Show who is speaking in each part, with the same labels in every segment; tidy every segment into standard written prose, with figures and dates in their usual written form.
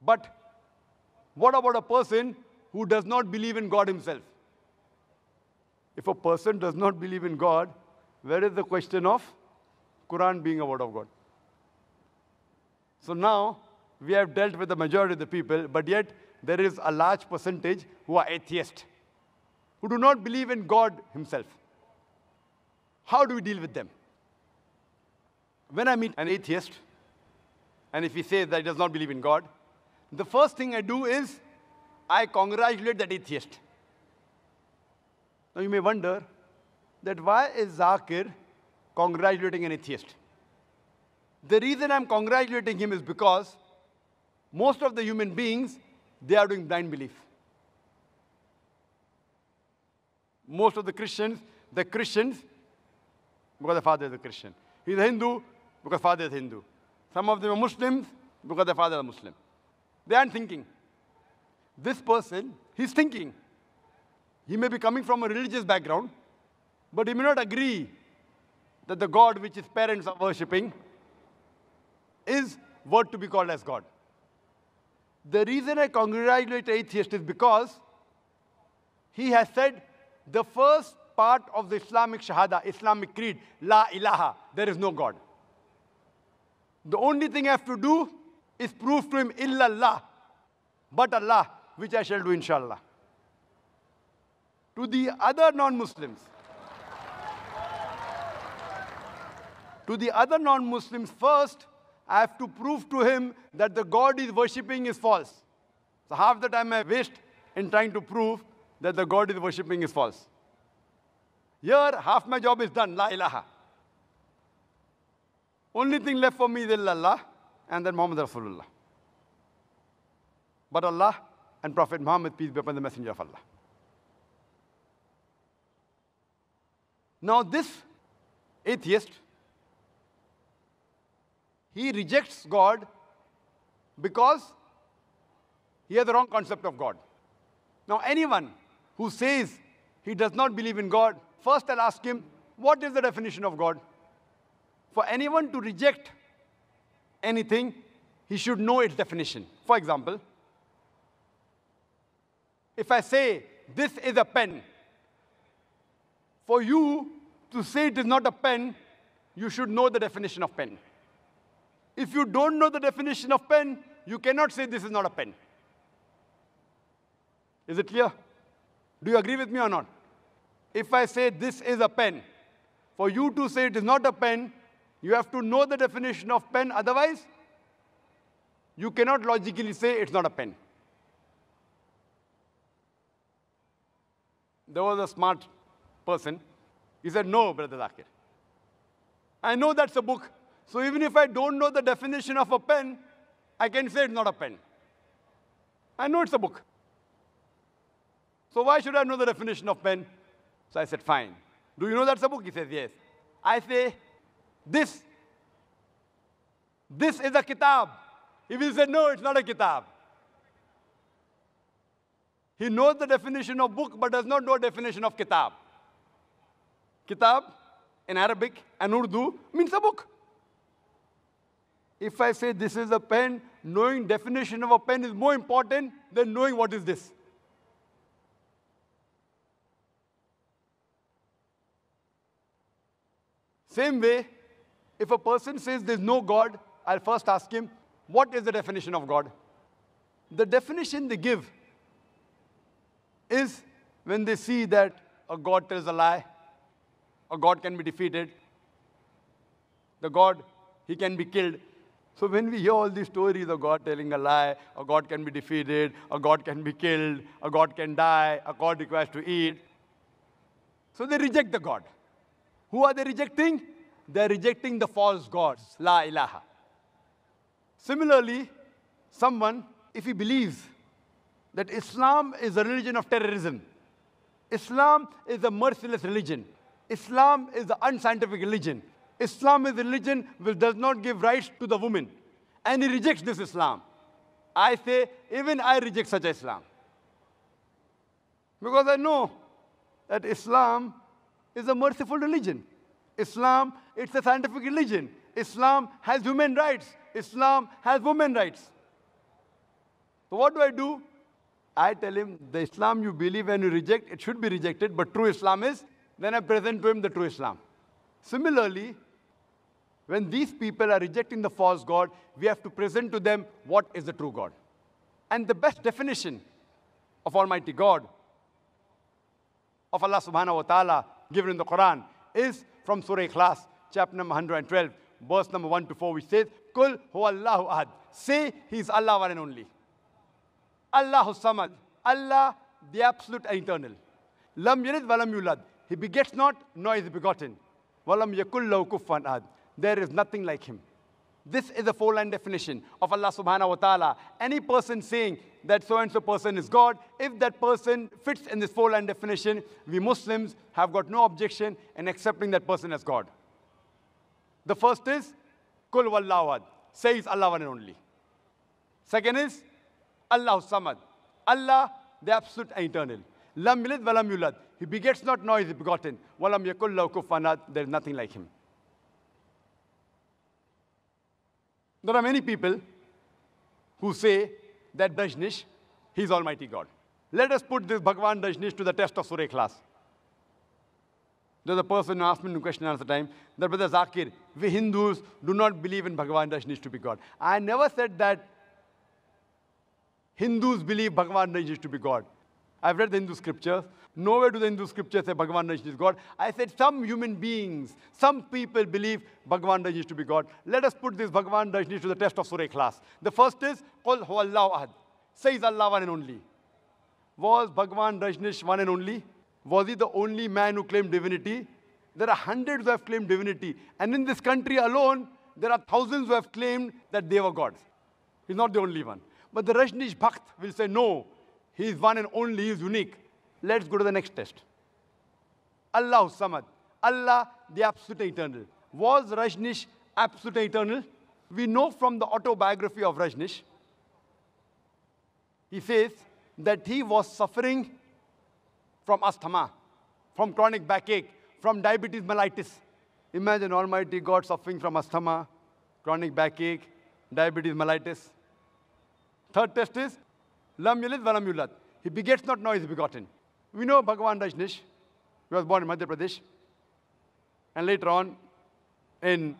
Speaker 1: But what about a person who does not believe in God himself? If a person does not believe in God, where is the question of Quran being a word of God? So now, we have dealt with the majority of the people, but yet there is a large percentage who are atheists, who do not believe in God himself. How do we deal with them? When I meet an atheist, and if he says that he does not believe in God, the first thing I do is I congratulate that atheist. Now you may wonder that why is Zakir congratulating an atheist? The reason I'm congratulating him is because most of the human beings, they are doing blind belief. Most of the Christians, they're Christians because their father is a Christian. He's a Hindu because father is Hindu. Some of them are Muslims because their father is a Muslim. They aren't thinking. This person, he's thinking. He may be coming from a religious background, but he may not agree that the God which his parents are worshipping is worth to be called as God. The reason I congratulate the atheist is because he has said the first part of the Islamic Shahada, Islamic creed, La ilaha, there is no God. The only thing I have to do is prove to him illallah, but Allah, which I shall do inshallah. To the other non-Muslims, first, I have to prove to him that the God he is worshipping is false. So half the time I waste in trying to prove that the God he is worshipping is false. Here, half my job is done, La ilaha. Only thing left for me is illallah, and then Muhammad Rasulullah. But Allah and Prophet Muhammad, peace be upon the Messenger of Allah. Now this atheist, he rejects God because he has the wrong concept of God. Now anyone who says he does not believe in God, first I'll ask him, what is the definition of God? For anyone to reject anything, he should know its definition. For example, if I say, this is a pen, for you to say it is not a pen, you should know the definition of pen. If you don't know the definition of pen, you cannot say this is not a pen. Is it clear? Do you agree with me or not? If I say this is a pen, for you to say it is not a pen, you have to know the definition of pen, otherwise, you cannot logically say it's not a pen. There was a smart person. He said, no, Brother Zakir. I know that's a book. So even if I don't know the definition of a pen, I can say it's not a pen. I know it's a book. So why should I know the definition of pen? So I said, fine. Do you know that's a book? He says, yes. I say, this is a kitab. He will say, no, it's not a kitab. He knows the definition of book, but does not know the definition of kitab. Kitab, in Arabic and Urdu, means a book. If I say this is a pen, knowing definition of a pen is more important than knowing what is this. Same way, if a person says there's no God, I'll first ask him, what is the definition of God? The definition they give is when they see that a God tells a lie, a God can be defeated, the God, he can be killed. So when we hear all these stories of God telling a lie, a God can be defeated, a God can be killed, a God can die, a God requires to eat, so they reject the God. Who are they rejecting? They're rejecting the false gods, La ilaha. Similarly, someone, if he believes that Islam is a religion of terrorism, Islam is a merciless religion, Islam is the unscientific religion, Islam is a religion which does not give rights to the woman, and he rejects this Islam, I say, even I reject such Islam. Because I know that Islam is a merciful religion. Islam, it's a scientific religion. Islam has human rights. Islam has women rights. So what do? I tell him, the Islam you believe and you reject, it should be rejected, but true Islam is, then I present to him the true Islam. Similarly, when these people are rejecting the false God, we have to present to them what is the true God. And the best definition of Almighty God, of Allah subhanahu wa ta'ala, given in the Quran, is from Surah Ikhlas, chapter number 112, verse number 1 to 4, which says, Kul huwallahu ahad. Say, He is Allah one and only. Allahu samad. Allah, the absolute and eternal. Lam yalid walam yulad. He begets not, nor is he begotten. Walam yakul lahu kufuwan ahad. There is nothing like Him. This is a four-line definition of Allah subhanahu wa ta'ala. Any person saying that so-and-so person is God, if that person fits in this four-line definition, we Muslims have got no objection in accepting that person as God. The first is, Kul wallahu ahad. Say He's Allah one and only. Second is, Allahu samad. Allah, the absolute and eternal. Lam yalid walam yulad. He begets not, nor is he begotten. Walam yakul lahu kufuwan ahad. There is nothing like Him. There are many people who say that Dajnish, He is Almighty God. Let us put this Bhagwan Dajnish to the test of Surah Ikhlas. There's a person who asked me a question at the time, that Brother Zakir, we Hindus do not believe in Bhagwan Dajnish to be God. I never said that Hindus believe Bhagwan Dajnish to be God. I've read the Hindu scriptures. Nowhere do the Hindu scriptures say Bhagwan Dajnish is God. I said some human beings, some people believe Bhagwan Dajnish to be God. Let us put this Bhagwan Dajnish to the test of Surah Ikhlas. The first is, Qul huwallahu ahad. Says Allah one and only. Was Bhagwan Dajnish one and only? Was he the only man who claimed divinity? There are hundreds who have claimed divinity. And in this country alone, there are thousands who have claimed that they were gods. He's not the only one. But the Rajnish Bhakt will say, no, He is one and only, He is unique. Let's go to the next test. Allahu samad. Allah, the absolute eternal. Was Rajnish absolute eternal? We know from the autobiography of Rajnish, he says that he was suffering from asthma, from chronic backache, from diabetes mellitus. Imagine Almighty God suffering from asthma, chronic backache, diabetes mellitus. Third test is, Lam yalid walam yulad. He begets not, nor is he begotten. We know Bhagwan Rajnish. He was born in Madhya Pradesh. And later on, in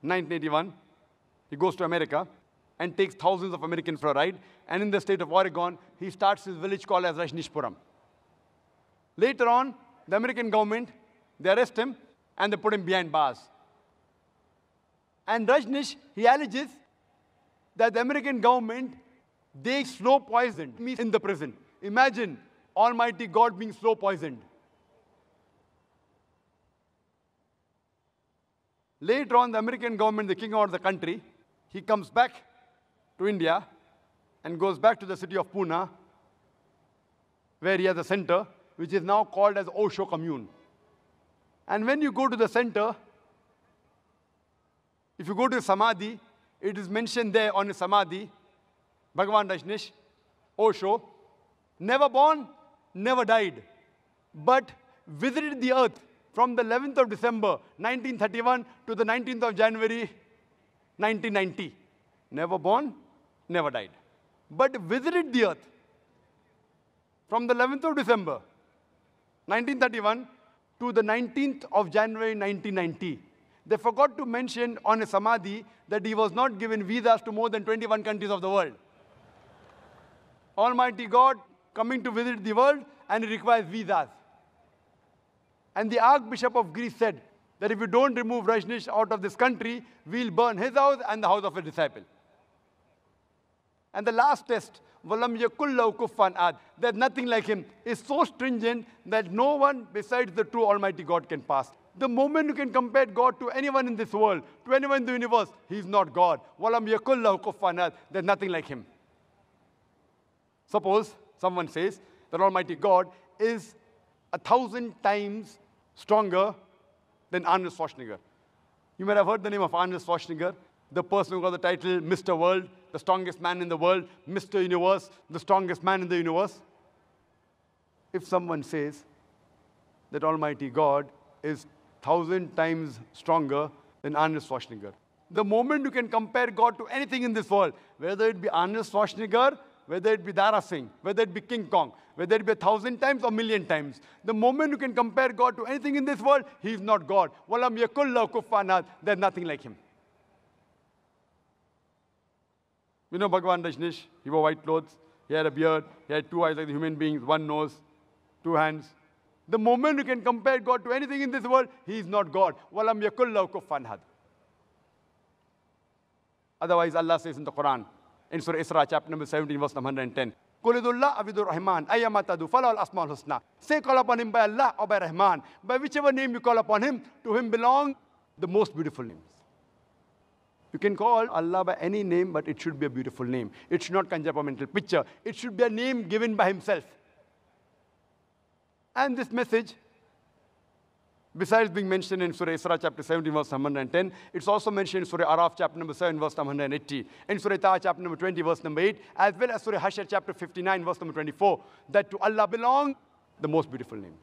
Speaker 1: 1981, he goes to America and takes thousands of Americans for a ride. And in the state of Oregon, he starts his village called as Rajnishpuram. Later on, the American government, they arrest him and they put him behind bars. And Rajnish, he alleges that the American government, they slow poisoned me in the prison. Imagine Almighty God being slow poisoned. Later on, the American government, they kick him out of the country. He comes back to India and goes back to the city of Pune, where he has a center, which is now called as Osho Commune. And when you go to the center, if you go to Samadhi, it is mentioned there on his Samadhi, Bhagwan Rajnish, Osho, never born, never died, but visited the earth from the 11th of December, 1931 to the 19th of January, 1990. Never born, never died, but visited the earth from the 11th of December, 1931 to the 19th of January, 1990. They forgot to mention on his Samadhi that he was not given visas to more than 21 countries of the world. Almighty God coming to visit the world, and he requires visas. And the Archbishop of Greece said that if you don't remove Rajnish out of this country, we'll burn his house and the house of a disciple. And the last test, Walam yakul lahu kufuwan ahad, there's nothing like him, is so stringent that no one besides the true Almighty God can pass. The moment you can compare God to anyone in this world, to anyone in the universe, He's not God. Walam yakul lahu kufuwan ahad, there's nothing like Him. Suppose someone says that Almighty God is 1,000 times stronger than Arnold Schwarzenegger. You might have heard the name of Arnold Schwarzenegger, the person who got the title Mr. World, the strongest man in the world, Mr. Universe, the strongest man in the universe. If someone says that Almighty God is 1,000 times stronger than Arnold Schwarzenegger, the moment you can compare God to anything in this world, whether it be Arnold Schwarzenegger whether it be Dara Singh, whether it be King Kong, whether it be 1,000 times or 1,000,000 times, the moment you can compare God to anything in this world, He is not God. وَلَمْ يَكُنْ لَهُ كُفُوًا أَحَدٌ. There's nothing like Him. You know Bhagavan Rajneesh, he wore white clothes, he had a beard, he had 2 eyes like the human beings, 1 nose, 2 hands. The moment you can compare God to anything in this world, He is not God. وَلَمْ يَكُنْ لَهُ كُفُوًا أَحَدٌ. Otherwise, Allah says in the Quran, in Surah Isra, chapter number 17, verse number 110, قُلِ ادْعُوا اللَّهَ أَوِ ادْعُوا الرَّحْمَٰنَ أَيَّمَّا تَدْعُوا فَلَهُ الْأَسْمَاءُ الْحُسْنَى. Say, call upon Him by Allah or by Rahman. By whichever name you call upon Him, to Him belong the most beautiful names. You can call Allah by any name, but it should be a beautiful name. It should not conjure up a mental picture. It should be a name given by Himself. And this message, besides being mentioned in Surah Isra, chapter 17, verse 110, it's also mentioned in Surah Araf, chapter number 7, verse number 180, in Surah Taha, chapter number 20, verse number 8, as well as Surah Hashr, chapter 59, verse number 24, that to Allah belong the most beautiful names.